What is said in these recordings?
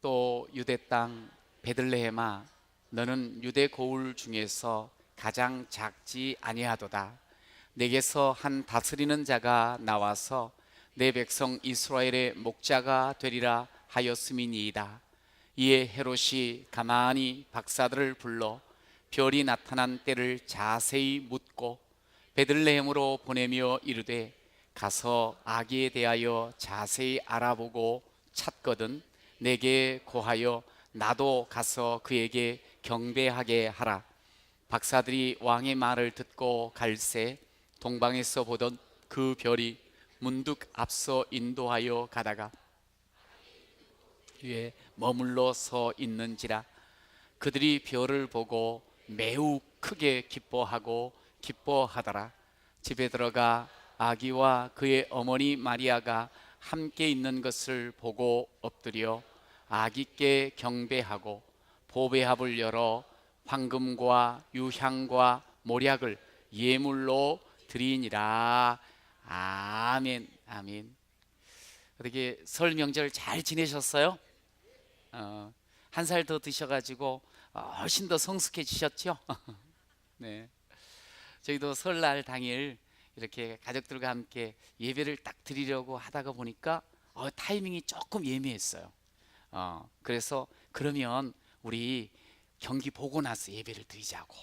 또 유대 땅 베들레헴아, 너는 유대 고을 중에서 가장 작지 아니하도다. 내게서 한 다스리는 자가 나와서 내 백성 이스라엘의 목자가 되리라 하였음이니이다. 이에 헤롯이 가만히 박사들을 불러 별이 나타난 때를 자세히 묻고 베들레헴으로 보내며 이르되, 가서 아기에 대하여 자세히 알아보고 찾거든 내게 고하여 나도 가서 그에게 경배하게 하라. 박사들이 왕의 말을 듣고 갈새 동방에서 보던 그 별이 문득 앞서 인도하여 가다가 위에 머물러 서 있는지라. 그들이 별을 보고 매우 크게 기뻐하더라. 집에 들어가 아기와 그의 어머니 마리아가 함께 있는 것을 보고 엎드려 아기께 경배하고 보배합을 열어 황금과 유향과 몰약을 예물로 드리니라. 아멘. 아멘. 어떻게 설 명절 잘 지내셨어요? 한 살 더 드셔가지고 훨씬 더 성숙해지셨죠? 네. 저희도 설날 당일 이렇게 가족들과 함께 예배를 딱 드리려고 하다가 보니까 타이밍이 조금 예매했어요. 그래서 그러면 우리 경기 보고 나서 예배를 드리자고.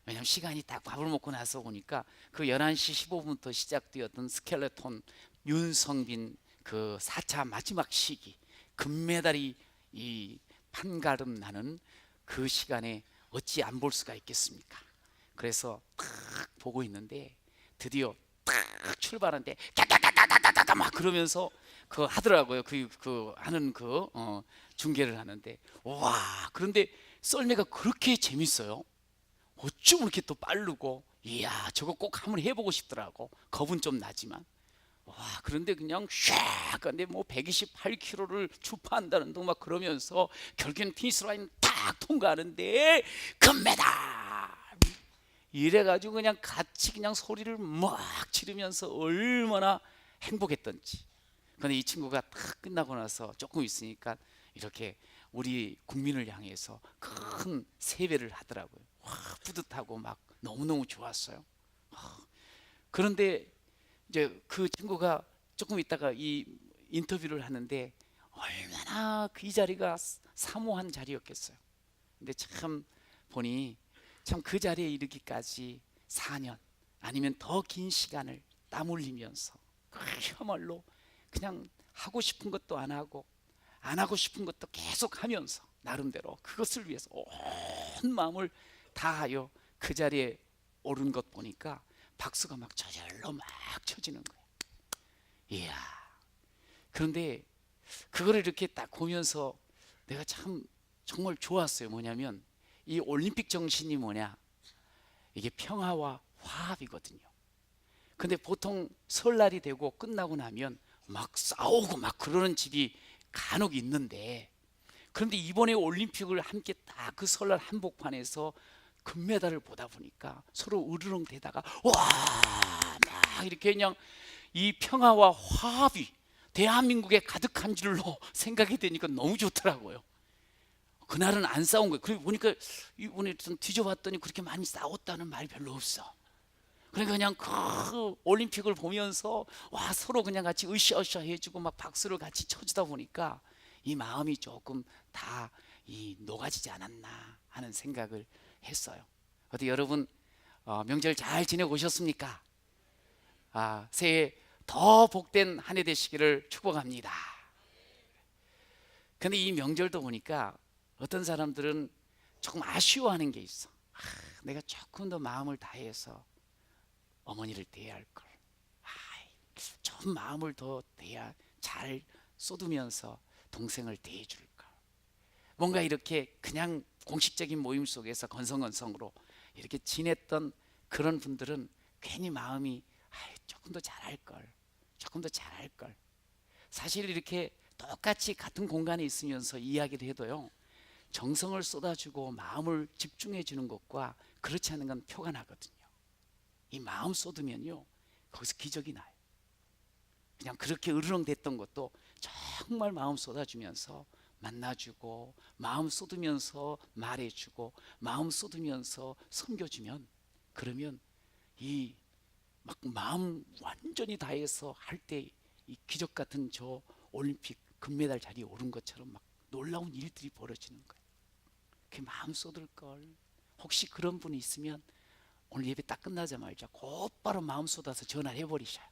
왜냐면 시간이 딱 밥을 먹고 나서 보니까 그 11시 15분부터 시작되었던 스켈레톤 윤성빈 그 4차 마지막 시기 금메달이 이 판가름 나는 그 시간에 어찌 안 볼 수가 있겠습니까? 그래서 딱 보고 있는데 드디어 딱 출발하는데 다다다다다다다 막 그러면서 그 하더라고요. 그 하는 중계를 하는데, 와, 그런데 썰매가 그렇게 재밌어요. 어쩜 이렇게 또 빠르고, 이야, 저거 꼭 한번 해보고 싶더라고. 겁은 좀 나지만. 와, 그런데 그냥 샥 근데 뭐 128km를 주파한다는 둥 막 그러면서 결국엔 피니스 라인 딱 통과하는데 금메달 이래가지고 그냥 같이 그냥 소리를 막 지르면서 얼마나 행복했던지. 근데 이 친구가 딱 끝나고 나서 조금 있으니까 이렇게 우리 국민을 향해서 큰 세배를 하더라고요. 와, 뿌듯하고 막 너무너무 좋았어요. 그런데 이제 그 친구가 조금 있다가 이 인터뷰를 하는데 얼마나 이 자리가 사모한 자리였겠어요. 근데 참 보니 참 그 자리에 이르기까지 4년 아니면 더 긴 시간을 땀 흘리면서 그야말로 그냥 하고 싶은 것도 안 하고 안 하고 싶은 것도 계속 하면서 나름대로 그것을 위해서 온 마음을 다하여 그 자리에 오른 것 보니까 박수가 막 저절로 막 쳐지는 거예요. 이야. 그런데 그거를 이렇게 딱 보면서 내가 참 정말 좋았어요. 뭐냐면 이 올림픽 정신이 뭐냐, 이게 평화와 화합이거든요. 근데 보통 설날이 되고 끝나고 나면 막 싸우고 막 그러는 집이 간혹 있는데, 그런데 이번에 올림픽을 함께 딱 그 설날 한복판에서 금메달을 보다 보니까 서로 으르렁대다가 와, 막 이렇게 그냥 이 평화와 화합이 대한민국에 가득한 줄로 생각이 되니까 너무 좋더라고요. 그날은 안 싸운 거예요. 그리고 보니까 이번에 좀 뒤져봤더니 그렇게 많이 싸웠다는 말이 별로 없어. 그러니까 그냥 그 올림픽을 보면서 와, 서로 그냥 같이 으쌰으쌰 해주고 막 박수를 같이 쳐주다 보니까 이 마음이 조금 다 녹아지지 않았나 하는 생각을 했어요. 어디 여러분 명절 잘 지내고 오셨습니까? 새해 더 복된 한 해 되시기를 축복합니다. 근데 이 명절도 보니까 어떤 사람들은 조금 아쉬워하는 게 있어. 내가 조금 더 마음을 다해서 어머니를 대해야 할 걸. 좀 마음을 더 대야 잘 쏟으면서 동생을 대해줄 걸. 뭔가 이렇게 그냥 공식적인 모임 속에서 건성건성으로 이렇게 지냈던 그런 분들은 괜히 마음이 조금 더 잘할 걸, 조금 더 잘할 걸. 사실 이렇게 똑같이 같은 공간에 있으면서 이야기를 해도요, 정성을 쏟아주고 마음을 집중해 주는 것과 그렇지 않은 건 표가 나거든요. 이 마음 쏟으면요, 거기서 기적이 나요. 그냥 그렇게 으르렁댔던 것도 정말 마음 쏟아주면서 만나주고 마음 쏟으면서 말해주고 마음 쏟으면서 섬겨주면, 그러면 이 막 마음 완전히 다해서 할 때 이 기적 같은 저 올림픽 금메달 자리에 오른 것처럼 막 놀라운 일들이 벌어지는 거예요. 그 마음 쏟을 걸. 혹시 그런 분이 있으면 오늘 예배 딱 끝나자마자 곧바로 마음 쏟아서 전화를 해버리셔요.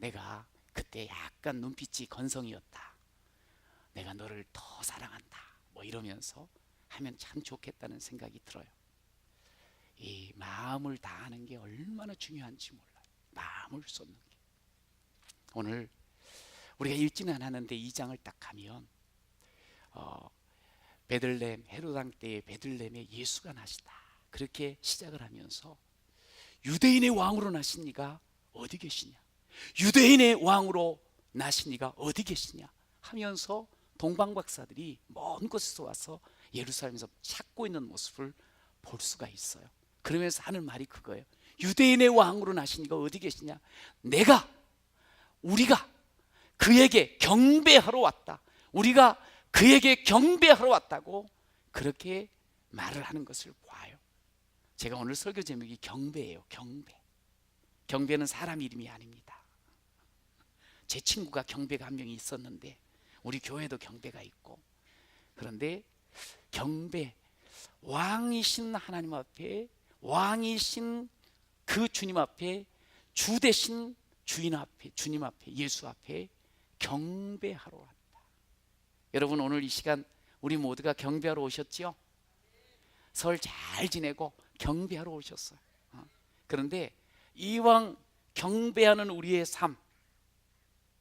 내가 그때 약간 눈빛이 건성이었다, 내가 너를 더 사랑한다, 뭐 이러면서 하면 참 좋겠다는 생각이 들어요. 이 마음을 다하는 게 얼마나 중요한지 몰라요. 마음을 쏟는 게. 오늘 우리가 읽지는 않았는데 2장을 딱 가면 베들레헴, 헤로당 때의 베들레헴에 예수가 나시다, 그렇게 시작을 하면서 유대인의 왕으로 나신 이가 어디 계시냐, 유대인의 왕으로 나신 이가 어디 계시냐 하면서 동방박사들이 먼 곳에서 와서 예루살렘에서 찾고 있는 모습을 볼 수가 있어요. 그러면서 하는 말이 그거예요. 유대인의 왕으로 나신 이가 어디 계시냐, 우리가 그에게 경배하러 왔다, 우리가 그에게 경배하러 왔다고 그렇게 말을 하는 것을 봐요. 제가 오늘 설교 제목이 경배예요. 경배는 사람 이름이 아닙니다. 제 친구가 경배가 한 명이 있었는데 우리 교회도 경배가 있고, 그런데 경배, 왕이신 하나님 앞에, 왕이신 그 주님 앞에, 주 대신 주인 앞에, 주님 앞에, 예수 앞에 경배하러 왔다. 여러분, 오늘 이 시간 우리 모두가 경배하러 오셨지요? 설 잘 지내고 경배하러 오셨어요. 그런데 이왕 경배하는 우리의 삶,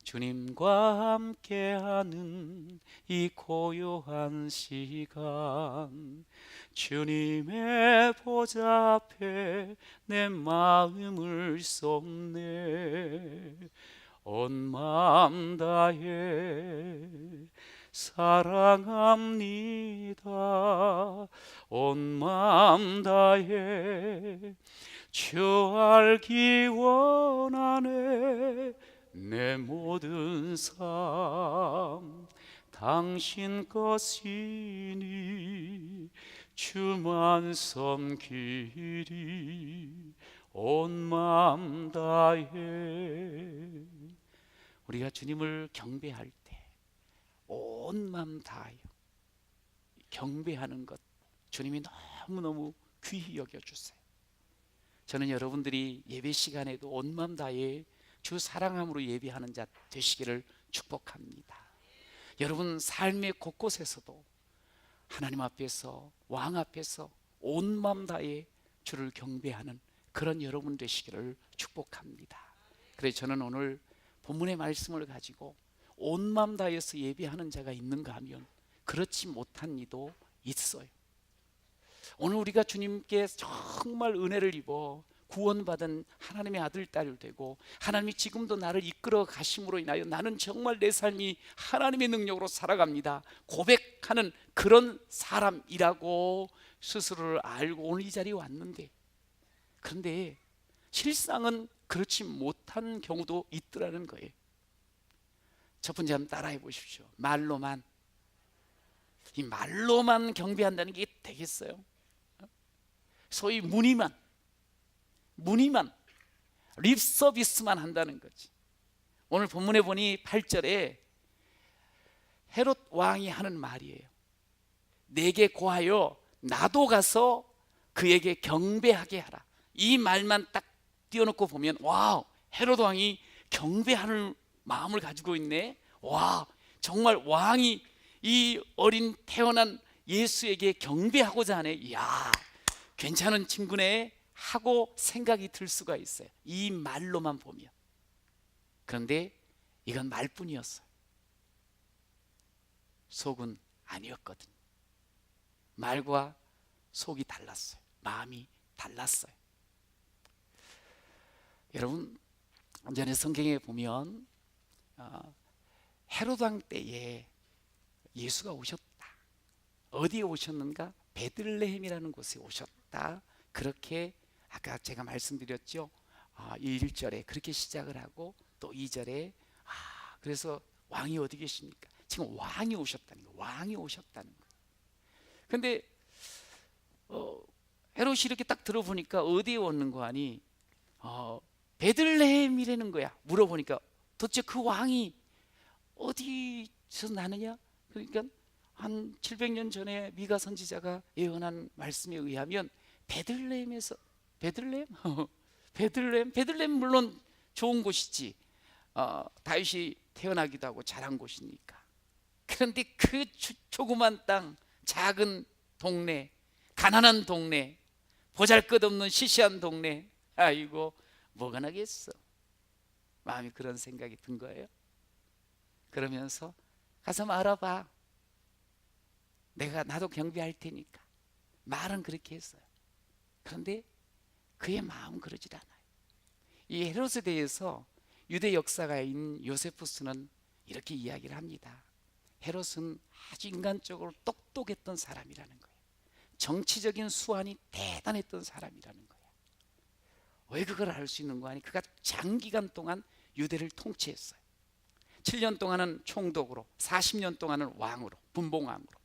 주님과 함께하는 이 고요한 시간, 주님의 보좌 앞에 내 마음을 쏟네. 온 마음 다해 사랑합니다. 온 마음 다해 주 알기 원하네. 내 모든 삶 당신 것이니 주만 섬기리. 온 마음 다해. 우리가 주님을 경배할 때 온 마음 다하여 경배하는 것, 주님이 너무너무 귀히 여겨주세요. 저는 여러분들이 예배 시간에도 온 마음 다해 주 사랑함으로 예배하는 자 되시기를 축복합니다. 여러분 삶의 곳곳에서도 하나님 앞에서, 왕 앞에서 온 마음 다해 주를 경배하는 그런 여러분 되시기를 축복합니다. 그래서 저는 오늘 본문의 말씀을 가지고 온 마음 다해서 예배하는 자가 있는가 하면 그렇지 못한 이도 있어요. 오늘 우리가 주님께 정말 은혜를 입어 구원받은 하나님의 아들, 딸이 되고 하나님이 지금도 나를 이끌어 가심으로 인하여 나는 정말 내 삶이 하나님의 능력으로 살아갑니다 고백하는 그런 사람이라고 스스로를 알고 오늘 이 자리에 왔는데, 그런데 실상은 그렇지 못한 경우도 있더라는 거예요. 첫 번째 한번 따라해 보십시오. 말로만 경배한다는 게 되겠어요? 소위 무늬만 립 서비스만 한다는 거지. 오늘 본문에 보니 8절에 헤롯 왕이 하는 말이에요. 내게 고하여 나도 가서 그에게 경배하게 하라. 이 말만 딱 띄워놓고 보면 와우, 헤롯 왕이 경배하는 마음을 가지고 있네. 와, 정말 왕이 이 어린 태어난 예수에게 경배하고자 하네. 이야, 괜찮은 친구네 하고 생각이 들 수가 있어요, 이 말로만 보면. 그런데 이건 말뿐이었어요. 속은 아니었거든요. 말과 속이 달랐어요. 마음이 달랐어요. 여러분, 전에 성경에 보면 헤롯 왕 때에 예수가 오셨다. 어디에 오셨는가? 베들레헴이라는 곳에 오셨다. 그렇게 아까 제가 말씀드렸죠. 1절에 그렇게 시작을 하고 또 2절에 그래서 왕이 어디 계십니까? 지금 왕이 오셨다는 거예요. 왕이 오셨다는 거예요. 근데 헤롯이 이렇게 딱 들어보니까 어디에 오는 거 아니? 베들레헴이라는 거야. 물어보니까 도대체 그 왕이 어디서 나느냐? 그러니까 한 700년 전에 미가 선지자가 예언한 말씀에 의하면 베들레헴에서, 베들레헴? 베들레헴 물론 좋은 곳이지. 다윗이 태어나기도 하고 자란 곳이니까. 그런데 그 조그만 땅, 작은 동네, 가난한 동네, 보잘것없는 시시한 동네, 아이고 뭐가 나겠어. 마음이 그런 생각이 든 거예요. 그러면서 가서 말아봐. 나도 경배할 테니까. 말은 그렇게 했어요. 그런데 그의 마음은 그러질 않아요. 이 헤롯에 대해서 유대 역사가인 요세푸스는 이렇게 이야기를 합니다. 헤롯은 아주 인간적으로 똑똑했던 사람이라는 거예요. 정치적인 수완이 대단했던 사람이라는 거예요. 왜 그걸 알 수 있는 거 아니? 그가 장기간 동안 유대를 통치했어요. 7년 동안은 총독으로, 40년 동안은 왕으로, 분봉왕으로.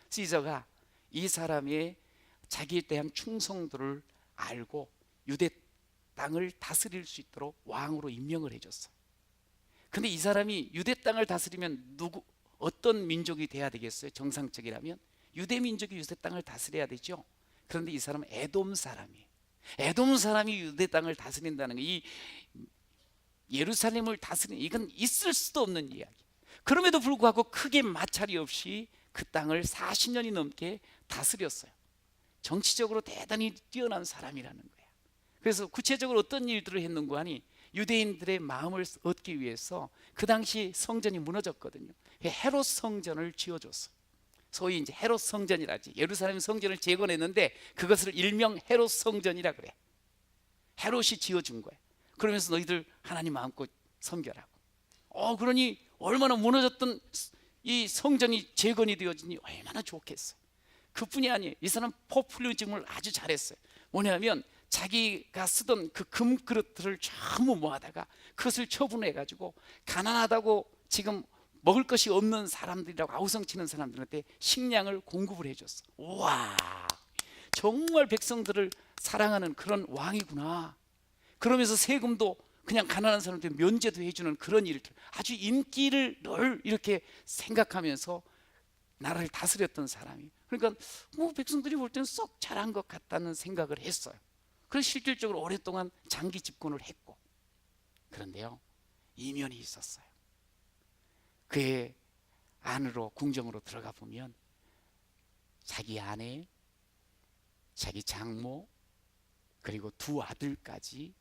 시저가 이 사람의 자기에 대한 충성도를 알고 유대 땅을 다스릴 수 있도록 왕으로 임명을 해줬어요. 근데 이 사람이 유대 땅을 다스리면 어떤 민족이 돼야 되겠어요? 정상적이라면 유대 민족이 유대 땅을 다스려야 되죠. 그런데 이 사람은 에돔 사람이에요. 에돔 사람이 유대 땅을 다스린다는 거, 이 예루살렘을 다스리는, 이건 있을 수도 없는 이야기. 그럼에도 불구하고 크게 마찰이 없이 그 땅을 40년이 넘게 다스렸어요. 정치적으로 대단히 뛰어난 사람이라는 거야. 그래서 구체적으로 어떤 일들을 했는고 하니 유대인들의 마음을 얻기 위해서 그 당시 성전이 무너졌거든요. 헤롯 성전을 지어줬어요. 소위 이제 헤롯 성전이라지. 예루살렘 성전을 재건했는데 그것을 일명 헤롯 성전이라 그래. 헤롯이 지어준 거야. 그러면서 너희들 하나님 마음껏 섬겨라고. 그러니 얼마나 무너졌던 이 성전이 재건이 되어지니 얼마나 좋겠어요. 그뿐이 아니에요. 이 사람 포퓰리즘을 아주 잘했어요. 뭐냐면 자기가 쓰던 그 금그릇들을 전부 모아다가 그것을 처분해가지고 가난하다고 지금 먹을 것이 없는 사람들이라고 아우성치는 사람들한테 식량을 공급을 해줬어. 와, 정말 백성들을 사랑하는 그런 왕이구나. 그러면서 세금도 그냥 가난한 사람한테 면제도 해주는 그런 일들, 아주 인기를 늘 이렇게 생각하면서 나라를 다스렸던 사람이. 그러니까 백성들이 볼 때는 썩 잘한 것 같다는 생각을 했어요. 그래서 실질적으로 오랫동안 장기 집권을 했고. 그런데요, 이면이 있었어요. 그의 안으로, 궁정으로 들어가 보면 자기 아내, 자기 장모, 그리고 두 아들까지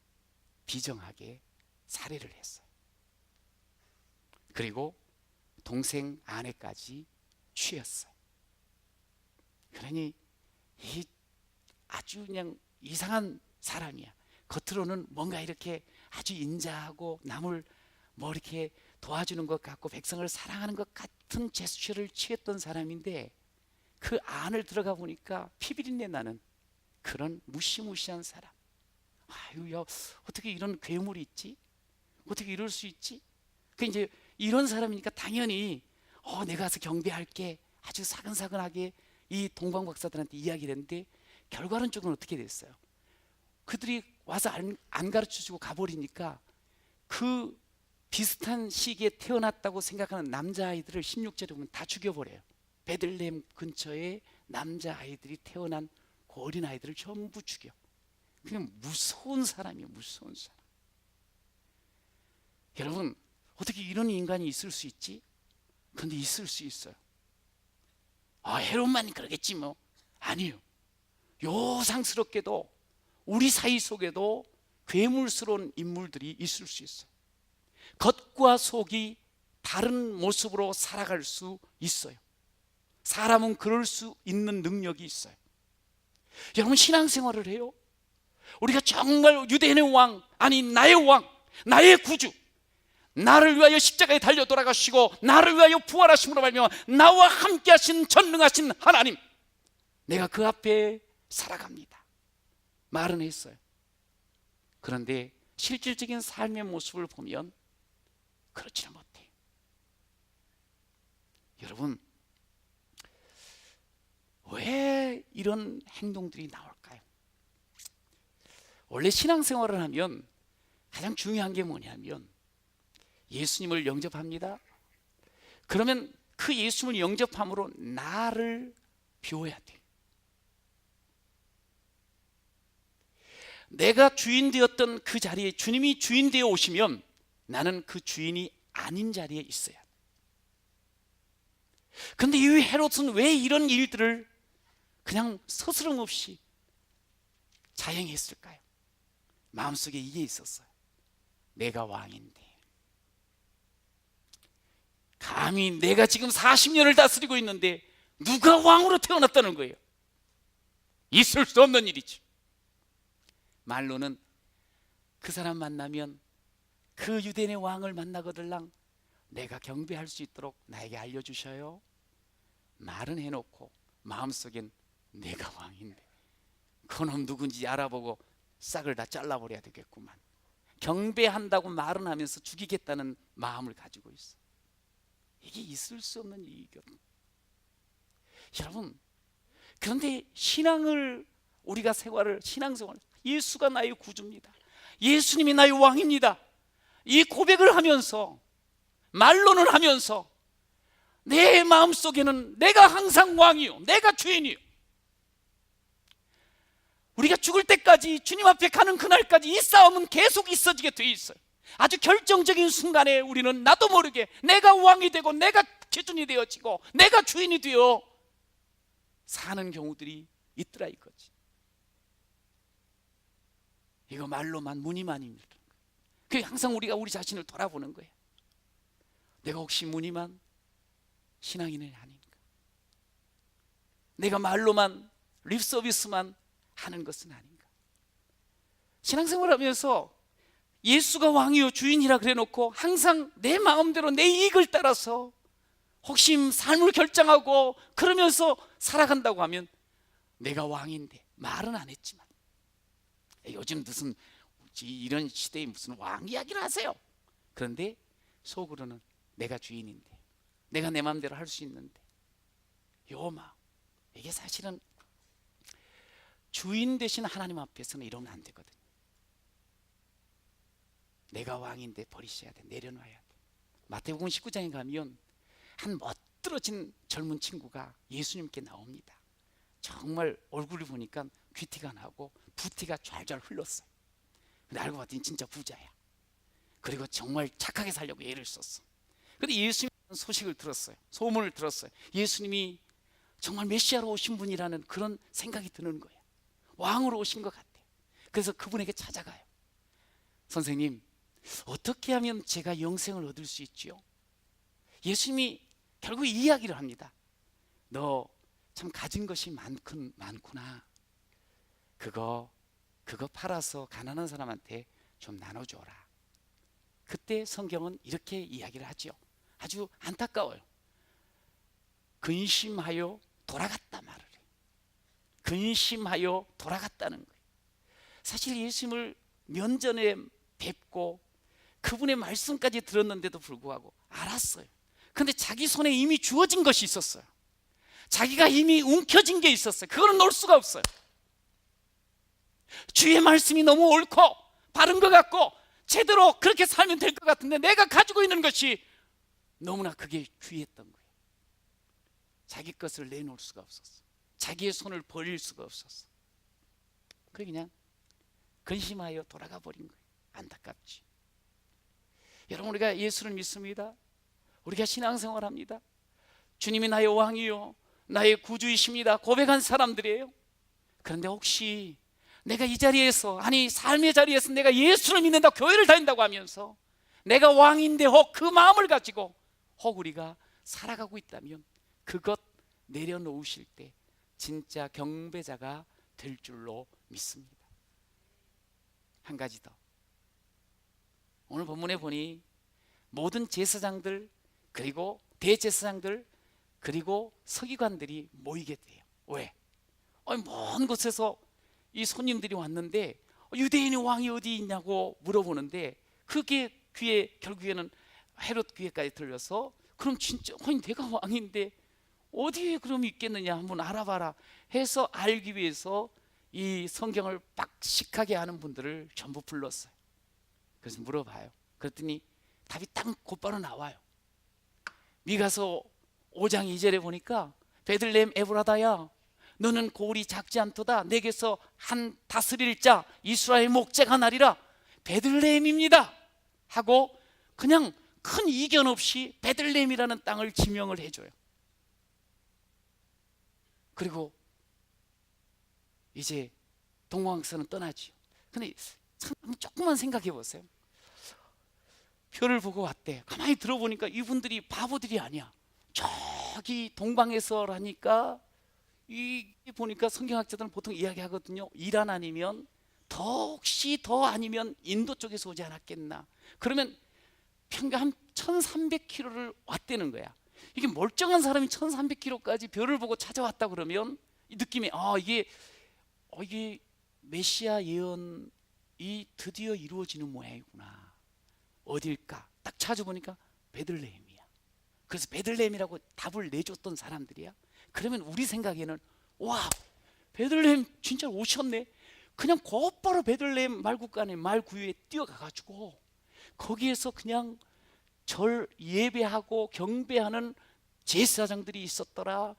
비정하게 살해를 했어요. 그리고 동생 아내까지 취했어요. 그러니 이 아주 그냥 이상한 사람이야. 겉으로는 뭔가 이렇게 아주 인자하고 남을 뭐 이렇게 도와주는 것 같고 백성을 사랑하는 것 같은 제스처를 취했던 사람인데 그 안을 들어가 보니까 피비린내 나는 그런 무시무시한 사람. 아유야, 어떻게 이런 괴물이 있지? 어떻게 이럴 수 있지? 그 이제 이런 사람이니까 당연히 내가 가서 경배할게, 아주 사근사근하게 이 동방 박사들한테 이야기를 했는데 결과론적으로 어떻게 됐어요? 그들이 와서 안 가르쳐주고 가버리니까 그 비슷한 시기에 태어났다고 생각하는 남자아이들을 16절에 보면 다 죽여버려요. 베들레헴 근처에 남자아이들이 태어난 그 어린아이들을 전부 죽여. 그냥 무서운 사람이에요. 무서운 사람. 여러분, 어떻게 이런 인간이 있을 수 있지? 그런데 있을 수 있어요. 헤롯만 그러겠지 뭐. 아니에요. 요상스럽게도 우리 사이 속에도 괴물스러운 인물들이 있을 수 있어요. 겉과 속이 다른 모습으로 살아갈 수 있어요. 사람은 그럴 수 있는 능력이 있어요. 여러분, 신앙생활을 해요. 우리가 정말 유대인의 왕, 아니 나의 왕, 나의 구주, 나를 위하여 십자가에 달려 돌아가시고 나를 위하여 부활하심으로 말미암아 나와 함께 하신 전능하신 하나님, 내가 그 앞에 살아갑니다. 말은 했어요. 그런데 실질적인 삶의 모습을 보면 그렇지는 못해. 여러분, 왜 이런 행동들이 나올까요? 원래 신앙생활을 하면 가장 중요한 게 뭐냐면 예수님을 영접합니다. 그러면 그 예수님을 영접함으로 나를 비워야 돼. 내가 주인 되었던 그 자리에 주님이 주인 되어 오시면 나는 그 주인이 아닌 자리에 있어야 돼. 그런데 이 헤롯은 왜 이런 일들을 그냥 서스럼 없이 자행했을까요? 마음속에 이게 있었어요. 내가 왕인데, 감히 내가 지금 40년을 다스리고 있는데 누가 왕으로 태어났다는 거예요. 있을 수 없는 일이지. 말로는 그 사람 만나면 그 유대인의 왕을 만나거들랑 내가 경배할 수 있도록 나에게 알려주셔요. 말은 해놓고 마음속엔 내가 왕인데 그놈 누군지 알아보고 싹을 다 잘라버려야 되겠구만. 경배한다고 말은 하면서 죽이겠다는 마음을 가지고 있어. 이게 있을 수 없는 일이거든요. 여러분, 그런데 신앙을 우리가 신앙생활, 예수가 나의 구주입니다, 예수님이 나의 왕입니다, 이 고백을 하면서 말로는 하면서 내 마음속에는 내가 항상 왕이요, 내가 주인이요. 우리가 죽을 때까지 주님 앞에 가는 그날까지 이 싸움은 계속 있어지게 돼 있어요. 아주 결정적인 순간에 우리는 나도 모르게 내가 왕이 되고 내가 기준이 되어지고 내가 주인이 되어 사는 경우들이 있더라 이거지. 이거 말로만 무늬만입니다. 그게 항상 우리가 우리 자신을 돌아보는 거예요. 내가 혹시 무늬만 신앙인이 아닌가? 내가 말로만 립서비스만 하는 것은 아닌가? 신앙생활하면서 예수가 왕이요 주인이라 그래놓고 항상 내 마음대로 내 이익을 따라서 혹시 삶을 결정하고 그러면서 살아간다고 하면 내가 왕인데 말은 안 했지만, 요즘 무슨 이런 시대에 무슨 왕 이야기를 하세요. 그런데 속으로는 내가 주인인데, 내가 내 마음대로 할 수 있는데, 요 마음, 이게 사실은 주인 되신 하나님 앞에서는 이러면 안 되거든요. 내가 왕인데 버리셔야 돼, 내려놔야 돼. 마태복음 19장에 가면 한 멋들어진 젊은 친구가 예수님께 나옵니다. 정말 얼굴을 보니까 귀티가 나고 부티가 좔좔 흘렀어요. 근데 알고 봤더니 진짜 부자야. 그리고 정말 착하게 살려고 애를 썼어. 근데 예수님 소식을 들었어요. 소문을 들었어요. 예수님이 정말 메시아로 오신 분이라는 그런 생각이 드는 거예요. 왕으로 오신 것 같아요. 그래서 그분에게 찾아가요. 선생님, 어떻게 하면 제가 영생을 얻을 수 있지요? 예수님이 결국 이 이야기를 합니다. 너 참 가진 것이 많구나. 그거 팔아서 가난한 사람한테 좀 나눠줘라. 그때 성경은 이렇게 이야기를 하죠. 아주 안타까워요. 근심하여 돌아갔다 말을 해요. 근심하여 돌아갔다는 거예요. 사실 예수님을 면전에 뵙고 그분의 말씀까지 들었는데도 불구하고 알았어요. 근데 자기 손에 이미 주어진 것이 있었어요. 자기가 이미 움켜진 게 있었어요. 그거는 놓을 수가 없어요. 주의 말씀이 너무 옳고 바른 것 같고 제대로 그렇게 살면 될 것 같은데 내가 가지고 있는 것이 너무나 그게 귀했던 거예요. 자기 것을 내놓을 수가 없었어. 자기의 손을 버릴 수가 없었어. 그냥 근심하여 돌아가 버린 거예요. 안타깝지. 여러분, 우리가 예수를 믿습니다. 우리가 신앙생활합니다. 주님이 나의 왕이요 나의 구주이십니다 고백한 사람들이에요. 그런데 혹시 내가 이 자리에서, 아니 삶의 자리에서 내가 예수를 믿는다, 교회를 다닌다고 하면서 내가 왕인데 혹 그 마음을 가지고 혹 우리가 살아가고 있다면 그것 내려놓으실 때 진짜 경배자가 될 줄로 믿습니다. 한 가지 더. 오늘 본문에 보니 모든 제사장들 그리고 대제사장들 그리고 서기관들이 모이게 돼요. 왜? 먼 곳에서 이 손님들이 왔는데 유대인의 왕이 어디 있냐고 물어보는데 그게 결국에는 헤롯 귀에까지 들려서 그럼 진짜 아니 내가 왕인데 어디에 그럼 있겠느냐 한번 알아봐라 해서 알기 위해서 이 성경을 빡식하게 아는 분들을 전부 불렀어요. 그래서 물어봐요. 그랬더니 답이 딱 곧바로 나와요. 미가서 5장 2절에 보니까 베들레헴 에브라다야 너는 고울이 작지 않도다. 내게서 한 다스릴 자 이스라엘 목자가 나리라. 베들레헴입니다 하고 그냥 큰 이견 없이 베들레헴이라는 땅을 지명을 해줘요. 그리고 이제 동방왕사는 떠나지요. 근데 참 조금만 생각해 보세요. 별을 보고 왔대. 가만히 들어보니까 이분들이 바보들이 아니야. 저기 동방에서라니까 이 보니까 성경학자들은 보통 이야기하거든요. 이란 아니면 혹시 더 아니면 인도 쪽에서 오지 않았겠나. 그러면 평균 한 1300km를 왔다는 거야. 이게 멀쩡한 사람이 1300km까지 별을 보고 찾아왔다 그러면 이 느낌이 이게 메시아 예언이 드디어 이루어지는 모양이구나. 어딜까? 딱 찾아보니까 베들레헴이야. 그래서 베들레헴이라고 답을 내줬던 사람들이야. 그러면 우리 생각에는 와 베들레헴 진짜 오셨네. 그냥 곧바로 베들레헴 말국간에 말구유에 뛰어가가지고 거기에서 그냥 절 예배하고 경배하는 제사장들이 있었더라.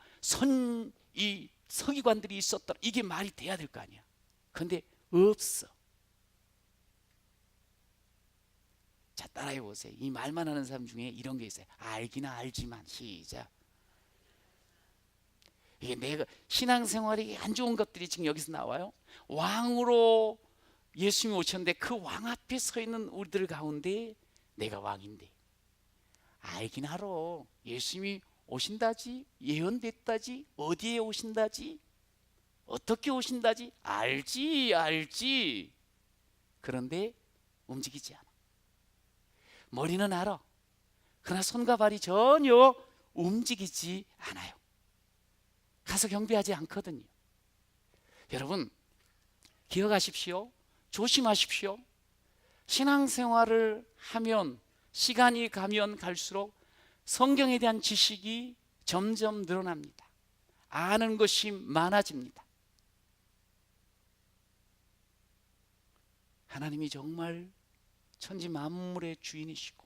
이 서기관들이 있었더라. 이게 말이 돼야 될 거 아니야. 근데 없어. 자 따라해 보세요. 이 말만 하는 사람 중에 이런 게 있어요. 알기나 알지만 시작. 이게 내가 신앙생활이 안 좋은 것들이 지금 여기서 나와요. 왕으로 예수님이 오셨는데 그 왕 앞에 서 있는 우리들 가운데 내가 왕인데 알긴 알아. 예수님이 오신다지, 예언됐다지, 어디에 오신다지, 어떻게 오신다지 알지. 그런데 움직이지 않아. 머리는 알아. 그러나 손과 발이 전혀 움직이지 않아요. 가서 경배하지 않거든요. 여러분 기억하십시오. 조심하십시오. 신앙생활을 하면 시간이 가면 갈수록 성경에 대한 지식이 점점 늘어납니다. 아는 것이 많아집니다. 하나님이 정말 천지 만물의 주인이시고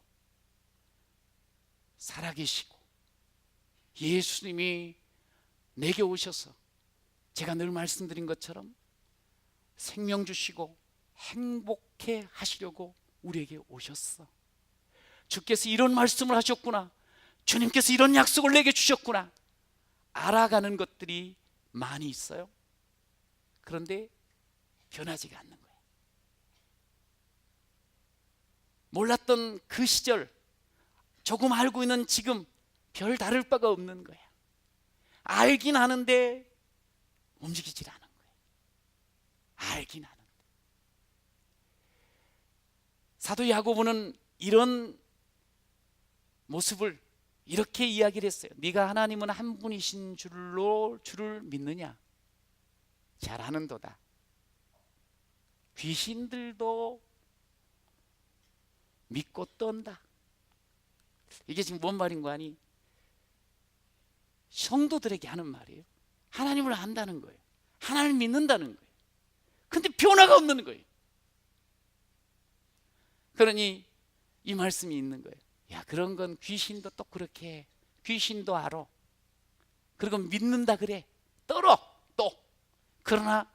살아계시고 예수님이 내게 오셔서 제가 늘 말씀드린 것처럼 생명 주시고 행복해 하시려고 우리에게 오셨어. 주께서 이런 말씀을 하셨구나. 주님께서 이런 약속을 내게 주셨구나. 알아가는 것들이 많이 있어요. 그런데 변하지가 않는 거예요. 몰랐던 그 시절 조금 알고 있는 지금 별 다를 바가 없는 거야. 알긴 아는데 움직이질 않은 거예요. 알긴 아는데. 사도 야고보는 이런 모습을 이렇게 이야기를 했어요. 네가 하나님은 한 분이신 주를 믿느냐? 잘 아는도다. 귀신들도 믿고 떤다. 이게 지금 뭔 말인 거 아니? 성도들에게 하는 말이에요. 하나님을 안다는 거예요. 하나님을 믿는다는 거예요. 근데 변화가 없는 거예요. 그러니 이 말씀이 있는 거예요. 야, 그런 건 귀신도 또 그렇게 해. 귀신도 알아. 그리고 믿는다 그래. 떨어 또. 그러나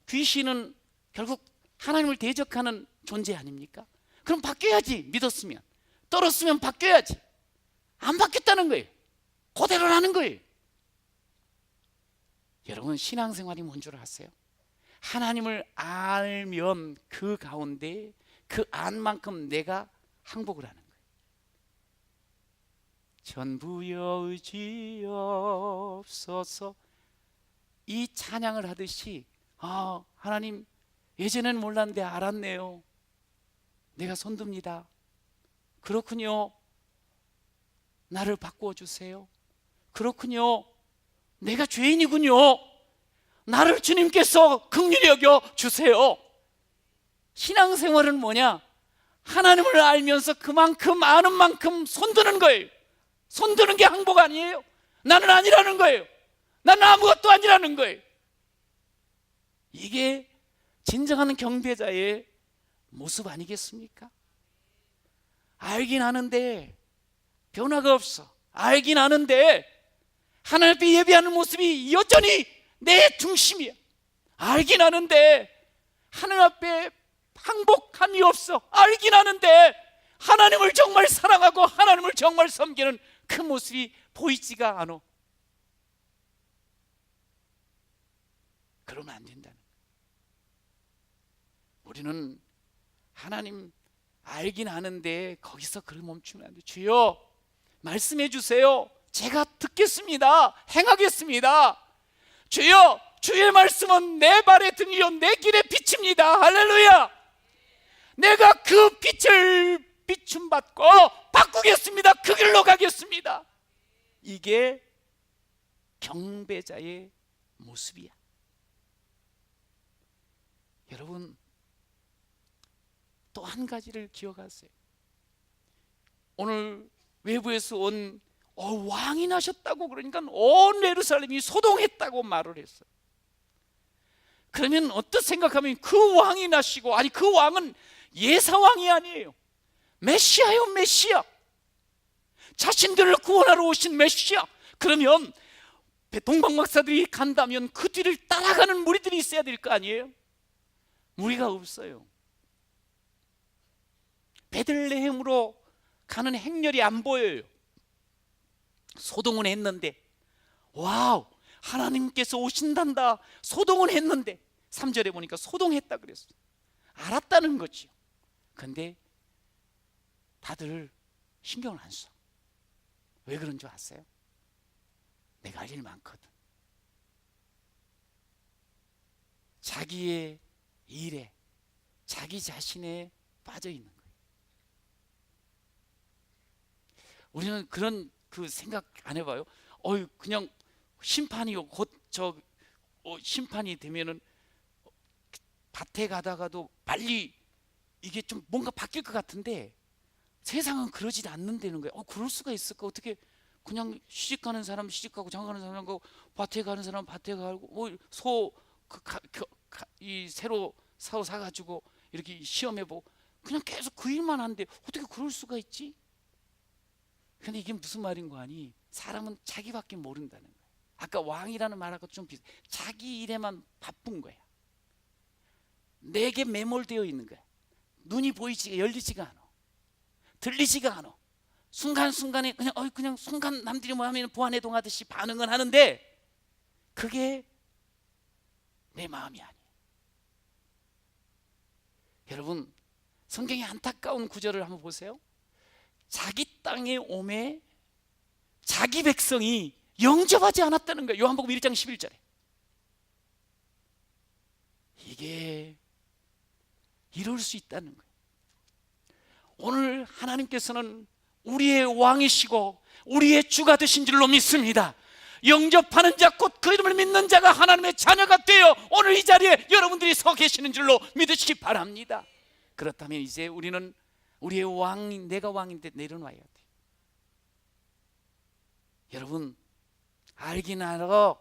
귀신은 결국 하나님을 대적하는 존재 아닙니까? 그럼 바뀌어야지. 믿었으면. 떨었으면 바뀌어야지. 안 바뀌었다는 거예요. 그대로라는 거예요. 여러분 신앙생활이 뭔 줄 아세요? 하나님을 알면 그 가운데 그 안만큼 내가 항복을 하는 거예요. 전부여 의지없어서 이 찬양을 하듯이 하나님 예전에는 몰랐는데 알았네요. 내가 손듭니다. 그렇군요. 나를 바꾸어 주세요. 그렇군요. 내가 죄인이군요. 나를 주님께서 긍휼히 여겨 주세요. 신앙생활은 뭐냐? 하나님을 알면서 그만큼 아는 만큼 손드는 거예요. 손드는 게 항복 아니에요? 나는 아니라는 거예요. 나는 아무것도 아니라는 거예요. 이게 진정한 경배자의 모습 아니겠습니까? 알긴 아는데 변화가 없어. 알긴 아는데 하나님 앞에 예배하는 모습이 여전히 내 중심이야. 알긴 아는데 하나님 앞에 항복함이 없어. 알긴 아는데 하나님을 정말 사랑하고 하나님을 정말 섬기는 그 모습이 보이지가 않아. 그러면 안 된다는 거예요. 우리는 하나님 알긴 아는데 거기서 그렇게 멈추면 안 돼. 주여 말씀해 주세요. 제가 듣겠습니다. 행하겠습니다. 주여, 주의 말씀은 내 발의 등이요 내 길의 빛입니다. 할렐루야. 내가 그 빛을 비춤받고 바꾸겠습니다. 그 길로 가겠습니다. 이게 경배자의 모습이야. 여러분, 또 한 가지를 기억하세요. 오늘 외부에서 온 왕이 나셨다고 그러니까 온 예루살렘이 소동했다고 말을 했어요. 그러면 어떻게 생각하면 그 왕이 나시고, 아니 그 왕은 예사왕이 아니에요. 메시아요, 메시아. 자신들을 구원하러 오신 메시아. 그러면 동방박사들이 간다면 그 뒤를 따라가는 무리들이 있어야 될 거 아니에요? 무리가 없어요. 베들레헴으로 가는 행렬이 안 보여요. 소동은 했는데, 와우, 하나님께서 오신단다. 소동은 했는데 3절에 보니까 소동했다 그랬어요. 알았다는 거죠. 근데 다들 신경을 안 써. 왜 그런 줄 아세요? 내가 할 일 많거든. 자기의 일에, 자기 자신에 빠져 있는 거예요. 우리는 그런 그 생각 안 해봐요? 그냥 심판이요. 곧 심판이 되면은 밭에 가다가도 빨리 이게 좀 뭔가 바뀔 것 같은데 세상은 그러지 않는다는 거예요. 그럴 수가 있을까? 어떻게 그냥 시집 가는 사람 시집 가고 장가 가는 사람 가고 밭에 가는 사람 밭에 가고 새로 사가지고 이렇게 시험해보고 그냥 계속 그 일만 하는데 어떻게 그럴 수가 있지? 근데 이게 무슨 말인 거 아니? 사람은 자기밖에 모른다는 거예요. 아까 왕이라는 말하고 좀 비슷해. 자기 일에만 바쁜 거야. 내게 매몰되어 있는 거야. 눈이 보이지가 열리지가 않아. 들리지가 않아. 순간순간에 그냥 순간 남들이 뭐 하면 보안해동하듯이 반응은 하는데 그게 내 마음이 아니에요. 여러분, 성경의 안타까운 구절을 한번 보세요. 자기 땅에 오매 자기 백성이 영접하지 않았다는 거예요. 요한복음 1장 11절에. 이게 이럴 수 있다는 거예요. 오늘 하나님께서는 우리의 왕이시고 우리의 주가 되신 줄로 믿습니다. 영접하는 자, 곧 그 이름을 믿는 자가 하나님의 자녀가 되어 오늘 이 자리에 여러분들이 서 계시는 줄로 믿으시기 바랍니다. 그렇다면 이제 우리는 우리의 왕, 내가 왕인데 내려놔야 돼. 여러분, 알긴 알아.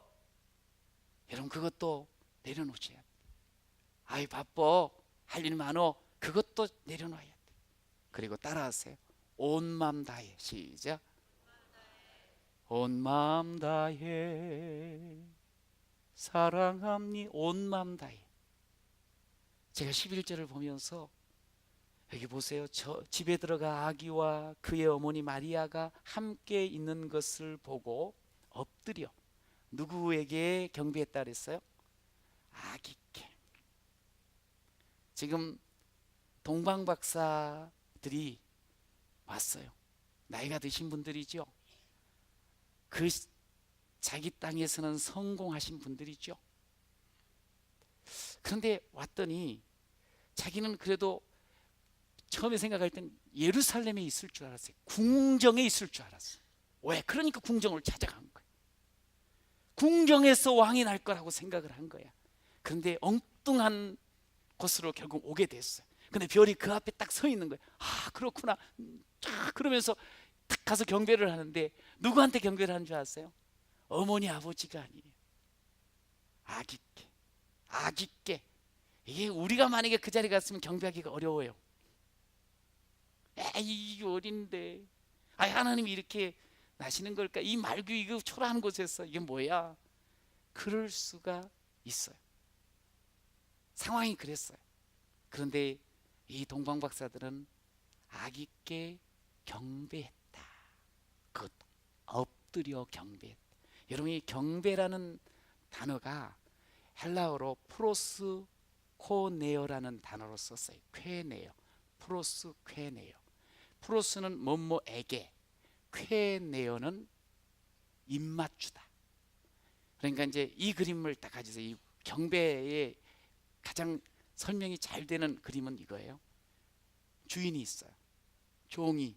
여러분, 그것도 내려놓으셔야 돼. 아이 바빠, 할 일 많어. 그것도 내려놔야 돼. 그리고 따라하세요. 온 마음 다해. 시작. 온 마음 다해 사랑합니. 온 마음 다해. 제가 11절을 보면서 여기 보세요. 저 집에 들어가 아기와 그의 어머니 마리아가 함께 있는 것을 보고 엎드려 누구에게 경배했다 그랬어요? 아기께. 지금 동방박사들이 왔어요. 나이가 드신 분들이죠. 그 자기 땅에서는 성공하신 분들이죠. 그런데 왔더니 자기는 그래도 처음에 생각할 땐 예루살렘에 있을 줄 알았어요. 궁정에 있을 줄 알았어요. 왜? 그러니까 궁정을 찾아간 거예요. 궁정에서 왕이 날 거라고 생각을 한 거야. 그런데 엉뚱한 곳으로 결국 오게 됐어요. 근데 별이 그 앞에 딱 서 있는 거예요. 아, 그렇구나. 그러면서 탁 가서 경배를 하는데 누구한테 경배를 하는 줄 아세요? 어머니 아버지가 아니에요. 아기께, 아기께. 이게 우리가 만약에 그 자리에 갔으면 경배하기가 어려워요. 에이 어린데, 아 하나님이 이렇게 나시는 걸까? 이 말고 이거 초라한 곳에서 이게 뭐야? 그럴 수가 있어요. 상황이 그랬어요. 그런데 이 동방 박사들은 아기께 경배했다. 그것도 엎드려 경배했다. 여러분, 이 경배라는 단어가 헬라어로 프로스코네어라는 단어로 썼어요. 쾌네어, 프로스쾌네어. 프로스는 뭐뭐에게, 쾌네어는 입맞추다. 그러니까 이제 이 그림을 딱 가지세요. 이 경배의 가장 설명이 잘 되는 그림은 이거예요. 주인이 있어요. 종이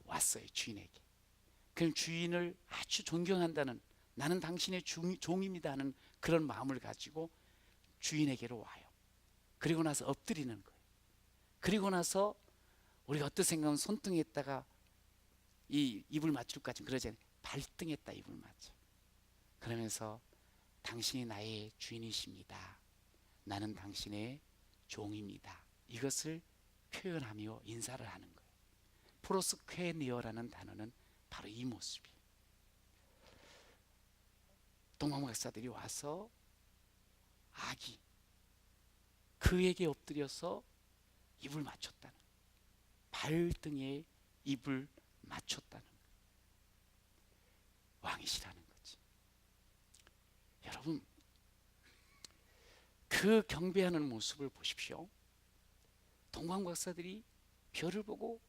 왔어요. 주인에게. 그럼 주인을 아주 존경한다는, 나는 당신의 종입니다 하는 그런 마음을 가지고 주인에게로 와요. 그리고 나서 엎드리는 거예요. 그리고 나서 우리가 어떤 생각은 손등에다가 이 입을 맞출까지 그러잖아요. 발등에다 입을 맞춰. 그러면서 당신이 나의 주인이십니다. 나는 당신의 종입니다. 이것을 표현하며 인사를 하는 거예요. 프로스퀘니어라는 단어는 바로 이 모습이에요. 동방 박사들이 와서 아기 그에게 엎드려서 입을 맞췄다는, 발등에 입을 맞췄다는 왕이시라는 거지. 여러분, 그 경배하는 모습을 보십시오. 동방 박사들이 별을 보고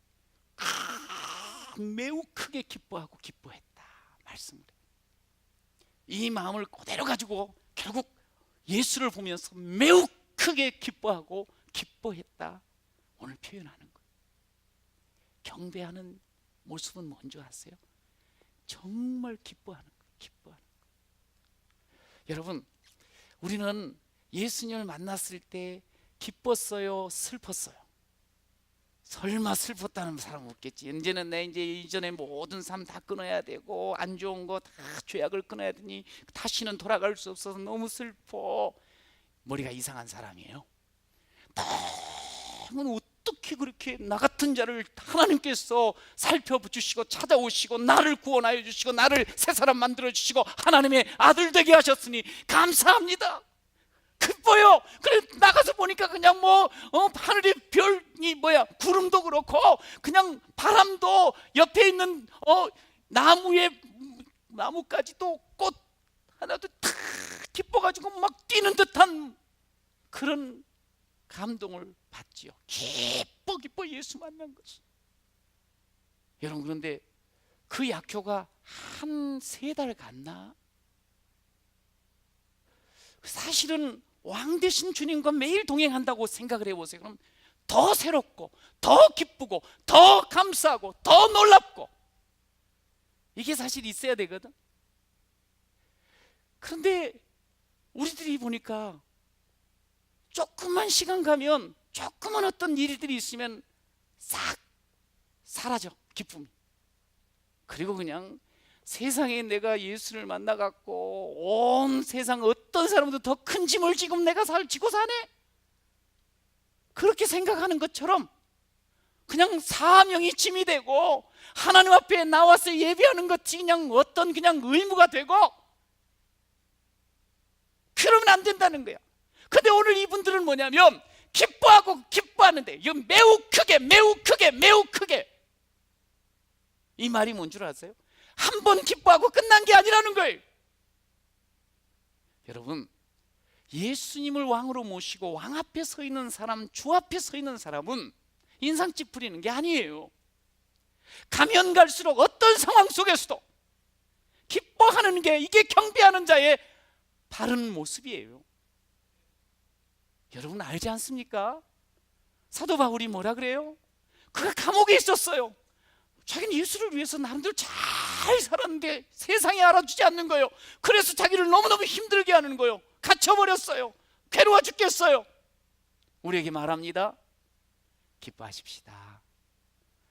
매우 크게 기뻐하고 기뻐했다 말씀을 해요. 이 마음을 그대로 가지고 결국 예수를 보면서 매우 크게 기뻐하고 기뻐했다 오늘 표현하는 거예요. 경배하는 모습은 뭔지 아세요? 정말 기뻐하는 거예요. 기뻐하는 거예요. 여러분, 우리는 예수님을 만났을 때 기뻤어요? 슬펐어요? 설마 슬펐다는 사람 없겠지. 이제는 내 이제 이전에 모든 삶 다 끊어야 되고 안 좋은 거 다 죄악을 끊어야 되니 다시는 돌아갈 수 없어서 너무 슬퍼. 머리가 이상한 사람이에요. 너무 어떻게 그렇게 나 같은 자를 하나님께서 살펴주시고 찾아오시고 나를 구원하여 주시고 나를 새 사람 만들어 주시고 하나님의 아들 되게 하셨으니 감사합니다. 기뻐요. 그래 나가서 보니까 그냥 하늘의 별이 구름도 그렇고 그냥 바람도 옆에 있는 나무까지도 꽃 하나도 다 기뻐가지고 막 뛰는 듯한 그런 감동을 받지요. 기뻐 예수 만난 것이. 여러분, 그런데 그 약효가 한 3달 갔나? 사실은 왕 되신 주님과 매일 동행한다고 생각을 해보세요. 그럼 더 새롭고 더 기쁘고 더 감사하고 더 놀랍고 이게 사실 있어야 되거든. 그런데 우리들이 보니까 조금만 시간 가면 조금만 어떤 일들이 있으면 싹 사라져 기쁨이. 그리고 그냥 세상에 내가 예수를 만나갖고 온 세상 어떤 사람도 더 큰 짐을 지고 내가 지고 사네? 그렇게 생각하는 것처럼 그냥 사명이 짐이 되고 하나님 앞에 나와서 예배하는 것이 그냥 어떤 그냥 의무가 되고 그러면 안 된다는 거야. 근데 오늘 이분들은 뭐냐면 기뻐하고 기뻐하는데 이거 매우 크게 매우 크게 매우 크게. 이 말이 뭔 줄 아세요? 한 번 기뻐하고 끝난 게 아니라는 거예요. 여러분, 예수님을 왕으로 모시고 왕 앞에 서 있는 사람, 주 앞에 서 있는 사람은 인상 찌푸리는 게 아니에요. 가면 갈수록 어떤 상황 속에서도 기뻐하는 게 이게 경배하는 자의 바른 모습이에요. 여러분 알지 않습니까? 사도 바울이 뭐라 그래요? 그가 감옥에 있었어요. 자기는 예수를 위해서 나름대로 잘 살았는데 세상이 알아주지 않는 거예요. 그래서 자기를 너무너무 힘들게 하는 거예요. 갇혀버렸어요. 괴로워 죽겠어요. 우리에게 말합니다. 기뻐하십시다.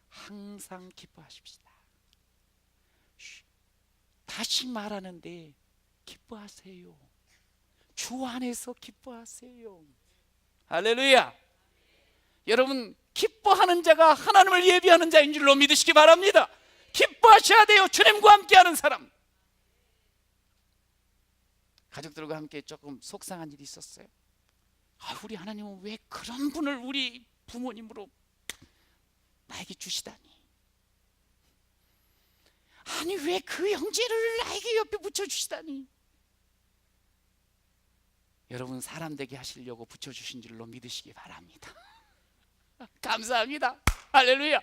항상 기뻐하십시다. 다시 말하는데 기뻐하세요. 주 안에서 기뻐하세요. 할렐루야. 여러분, 기뻐하는 자가 하나님을 예비하는 자인 줄로 믿으시기 바랍니다. 기뻐하셔야 돼요. 주님과 함께하는 사람. 가족들과 함께 조금 속상한 일이 있었어요. 우리 하나님은 왜 그런 분을 우리 부모님으로 나에게 주시다니. 아니 왜 그 형제를 나에게 옆에 붙여주시다니. 여러분, 사람 되게 하시려고 붙여주신 줄로 믿으시기 바랍니다. 감사합니다. 할렐루야.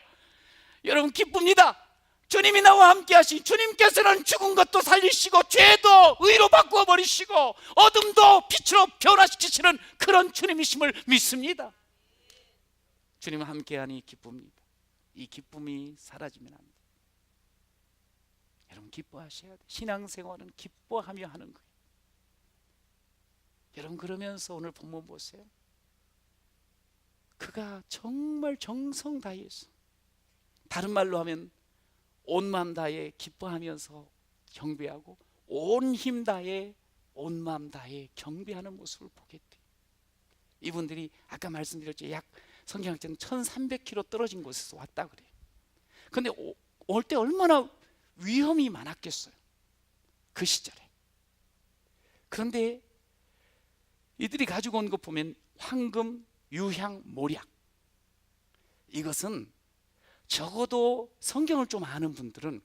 여러분, 기쁩니다. 주님이 나와 함께 하신 주님께서는 죽은 것도 살리시고 죄도 의로 바꾸어 버리시고 어둠도 빛으로 변화시키시는 그런 주님이심을 믿습니다. 주님과 함께하니 기쁩니다. 이 기쁨이 사라지면 안 돼요. 여러분, 기뻐하셔야 돼요. 신앙생활은 기뻐하며 하는 거예요. 여러분, 그러면서 오늘 본문 보세요. 그가 정말 정성 다해서, 다른 말로 하면 온 마음 다해 기뻐하면서 경배하고 온 힘 다해 온 마음 다해 경배하는 모습을 보게 돼요. 이분들이 아까 말씀드렸죠. 약 성경학자는 1300km 떨어진 곳에서 왔다 그래요. 근데 올 때 얼마나 위험이 많았겠어요, 그 시절에. 그런데 이들이 가지고 온 것 보면 황금, 유향, 모략. 이것은 적어도 성경을 좀 아는 분들은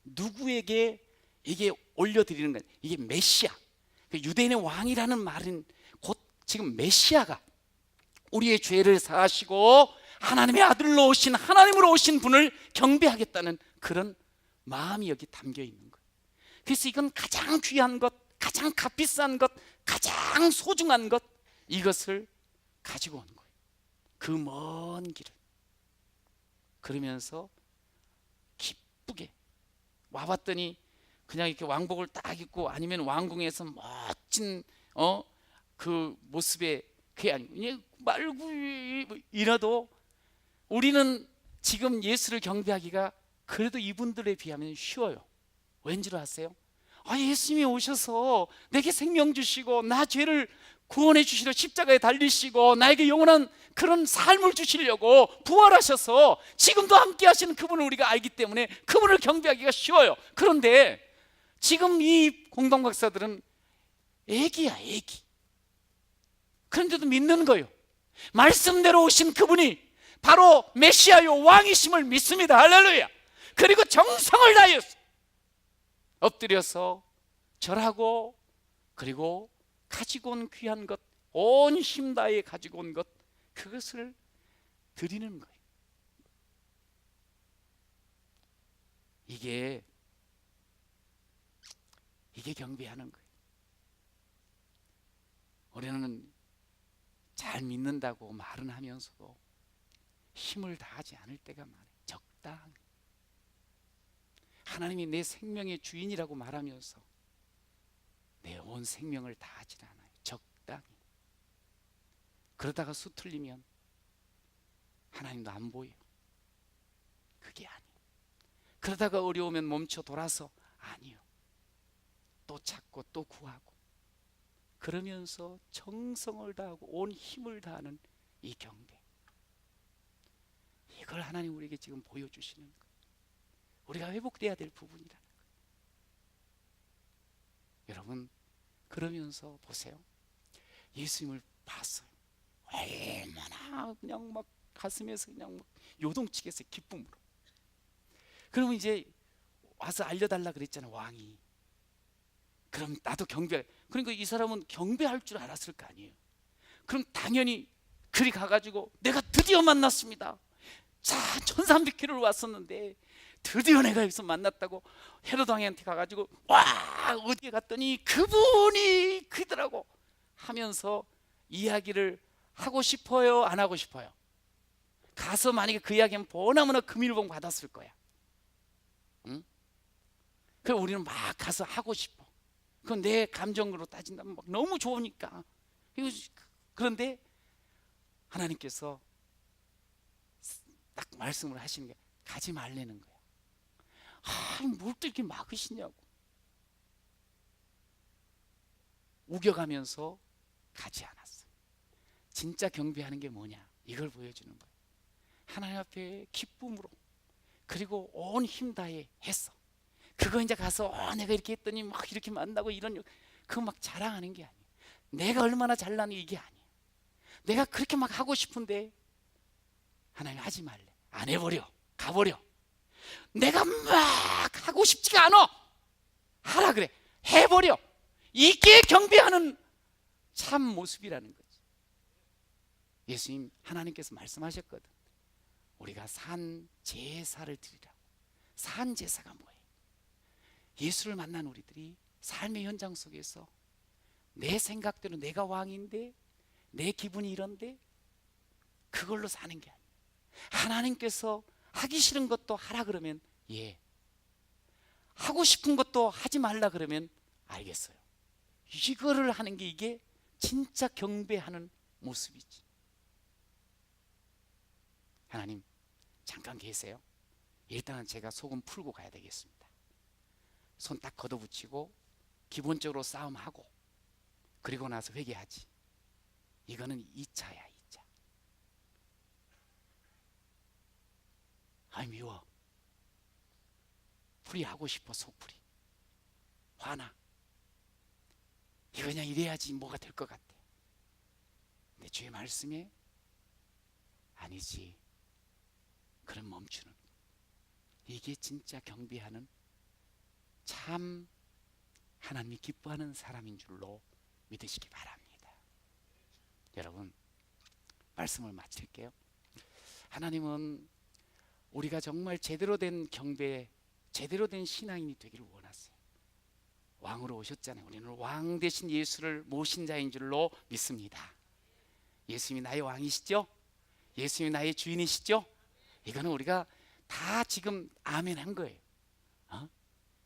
누구에게 이게 올려드리는 거예요. 이게 메시아, 유대인의 왕이라는 말은 곧 지금 메시아가 우리의 죄를 사하시고 하나님의 아들로 오신, 하나님으로 오신 분을 경배하겠다는 그런 마음이 여기 담겨 있는 거예요. 그래서 이건 가장 귀한 것, 가장 값비싼 것, 가장 소중한 것, 이것을 가지고 온 거예요. 그 먼 길을. 그러면서 기쁘게 와봤더니 그냥 이렇게 왕복을 딱 입고 아니면 왕궁에서 멋진 그 모습에, 그게 아니고 그냥 말고 이라도 우리는 지금 예수를 경배하기가 그래도 이분들에 비하면 쉬워요. 왠지로 아세요? 예수님이 오셔서 내게 생명 주시고 나 죄를 구원해 주시려 십자가에 달리시고 나에게 영원한 그런 삶을 주시려고 부활하셔서 지금도 함께 하시는 그분을 우리가 알기 때문에 그분을 경배하기가 쉬워요. 그런데 지금 이 공동박사들은 애기야, 애기. 그런데도 믿는 거예요. 말씀대로 오신 그분이 바로 메시아요 왕이심을 믿습니다. 할렐루야. 그리고 정성을 다해서 엎드려서 절하고, 그리고 가지고 온 귀한 것, 온 힘 다해 가지고 온 것, 그것을 드리는 거예요. 이게 경배하는 거예요. 우리는 잘 믿는다고 말은 하면서도 힘을 다하지 않을 때가 많아요. 적당히. 하나님이 내 생명의 주인이라고 말하면서 내 온 생명을 다하지 않아요. 적당히. 그러다가 수틀리면 하나님도 안 보여. 그게 아니에요. 그러다가 어려우면 멈춰 돌아서 아니요. 또 찾고 또 구하고, 그러면서 정성을 다하고 온 힘을 다하는 이 경배, 이걸 하나님 우리에게 지금 보여주시는 거예요. 우리가 회복돼야 될 부분이라는 거예요. 여러분, 그러면서 보세요. 예수님을 봤어요. 얼마나 그냥 막 가슴에서 그냥 막 요동치겠어요, 기쁨으로. 그러면 이제 와서 알려달라 그랬잖아요, 왕이. 그럼 나도 경배. 그러니까 이 사람은 경배할 줄 알았을 거 아니에요. 그럼 당연히 그리 가가지고 내가 드디어 만났습니다. 자, 1300km를 왔었는데 드디어 내가 여기서 만났다고 헤로드 왕한테 가가지고 와, 어디에 갔더니 그분이 그더라고 하면서 이야기를 하고 싶어요, 안 하고 싶어요? 가서 만약에 그 이야기하면 보나마나 금일봉 받았을 거야. 응? 그래서 우리는 막 가서 하고 싶어. 그건 내 감정으로 따진다면 막 너무 좋으니까. 그런데 하나님께서 딱 말씀을 하시는 게 가지 말라는 거야. 뭘 또 이렇게 막으시냐고. 우겨가면서 가지 않았어요. 진짜 경배하는 게 뭐냐, 이걸 보여주는 거예요. 하나님 앞에 기쁨으로, 그리고 온 힘 다해 했어. 그거 이제 가서 내가 이렇게 했더니 막 이렇게 만나고 이런, 그거 막 자랑하는 게 아니에요. 내가 얼마나 잘나니 이게 아니에요. 내가 그렇게 막 하고 싶은데 하나님 하지 말래, 안 해버려, 가버려. 내가 막 하고 싶지가 않아, 하라 그래, 해버려. 이게 경배하는 참 모습이라는 거지. 예수님, 하나님께서 말씀하셨거든. 우리가 산 제사를 드리라고. 산 제사가 뭐예요? 예수를 만난 우리들이 삶의 현장 속에서 내 생각대로 내가 왕인데, 내 기분이 이런데 그걸로 사는 게 아니에요. 하나님께서 하기 싫은 것도 하라 그러면 예, 하고 싶은 것도 하지 말라 그러면 알겠어요. 이거를 하는 게, 이게 진짜 경배하는 모습이지. 하나님, 잠깐 계세요. 일단은 제가 속은 풀고 가야 되겠습니다. 손 딱 걷어붙이고 기본적으로 싸움하고 그리고 나서 회개하지. 이거는 2차야 2차. 아이 미워, 풀이하고 싶어, 속풀이, 화나, 이거 그냥 이래야지 뭐가 될 것 같아. 근데 주의 말씀에 아니지, 그럼 멈추는, 이게 진짜 경배하는, 참 하나님이 기뻐하는 사람인 줄로 믿으시기 바랍니다. 여러분, 말씀을 마칠게요. 하나님은 우리가 정말 제대로 된 경배, 제대로 된 신앙인이 되기를 원하세요. 왕으로 오셨잖아요. 우리는 왕 대신 예수를 모신 자인 줄로 믿습니다. 예수님이 나의 왕이시죠? 예수님이 나의 주인이시죠? 이거는 우리가 다 지금 아멘 한 거예요.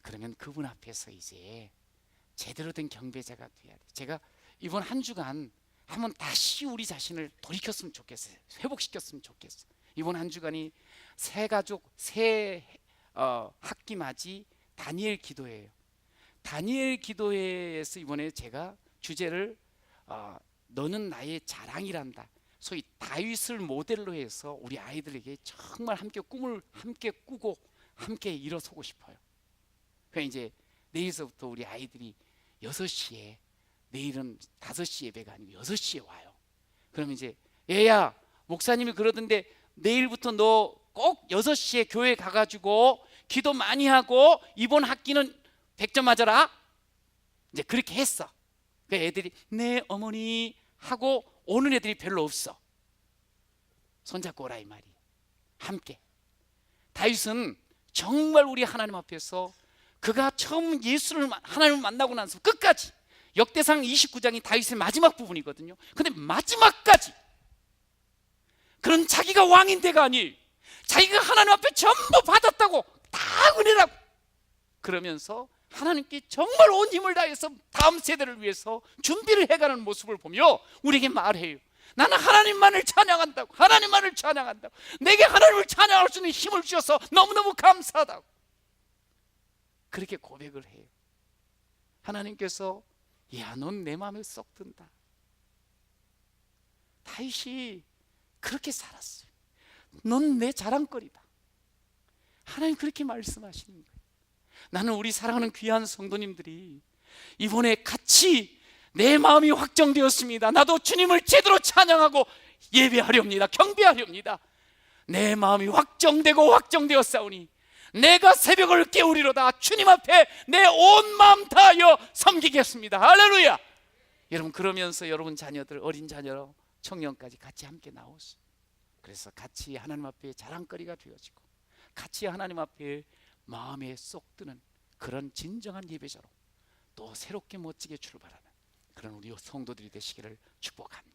그러면 그분 앞에서 이제 제대로 된 경배자가 돼야 돼. 제가 이번 한 주간 한번 다시 우리 자신을 돌이켰으면 좋겠어요. 회복시켰으면 좋겠어요. 이번 한 주간이 새 가족, 새 학기 맞이 다니엘 기도회예요. 다니엘 기도회에서 이번에 제가 주제를 너는 나의 자랑이란다. 소위 다윗을 모델로 해서 우리 아이들에게 정말 함께 꿈을 함께 꾸고 함께 일어서고 싶어요. 그러니까 이제 내일서부터 우리 아이들이 6시에, 내일은 5시 예배가 아니고 6시에 와요. 그러면 이제 얘야, 목사님이 그러던데 내일부터 너 꼭 6시에 교회 가가지고 기도 많이 하고 이번 학기는 100점 맞아라. 이제 그렇게 했어. 그 애들이 네 어머니 하고 오는 애들이 별로 없어. 손잡고 오라 이 말이에요. 함께. 다윗은 정말 우리 하나님 앞에서 그가 처음 예수를, 하나님을 만나고 나서 끝까지, 역대상 29장이 다윗의 마지막 부분이거든요. 근데 마지막까지 그런 자기가 왕인데가 아니, 자기가 하나님 앞에 전부 받았다고, 다 은혜라고 그러면서 하나님께 정말 온 힘을 다해서 다음 세대를 위해서 준비를 해가는 모습을 보며 우리에게 말해요. 나는 하나님만을 찬양한다고, 하나님만을 찬양한다고, 내게 하나님을 찬양할 수 있는 힘을 주셔서 너무너무 감사하다고 그렇게 고백을 해요. 하나님께서 야, 넌 내 마음에 쏙 든다. 다윗이 그렇게 살았어요. 넌 내 자랑거리다. 하나님 그렇게 말씀하시는 거예요. 나는 우리 사랑하는 귀한 성도님들이 이번에 같이 내 마음이 확정되었습니다. 나도 주님을 제대로 찬양하고 예배하렵니다. 경배하렵니다. 내 마음이 확정되고 확정되었사오니 내가 새벽을 깨우리로다. 주님 앞에 내 온 마음 다하여 섬기겠습니다. 할렐루야. 여러분, 그러면서 여러분 자녀들, 어린 자녀, 청년까지 같이 함께 나오세요. 그래서 같이 하나님 앞에 자랑거리가 되어지고 같이 하나님 앞에 마음에 쏙 드는 그런 진정한 예배자로 또 새롭게 멋지게 출발하는 그런 우리 성도들이 되시기를 축복합니다.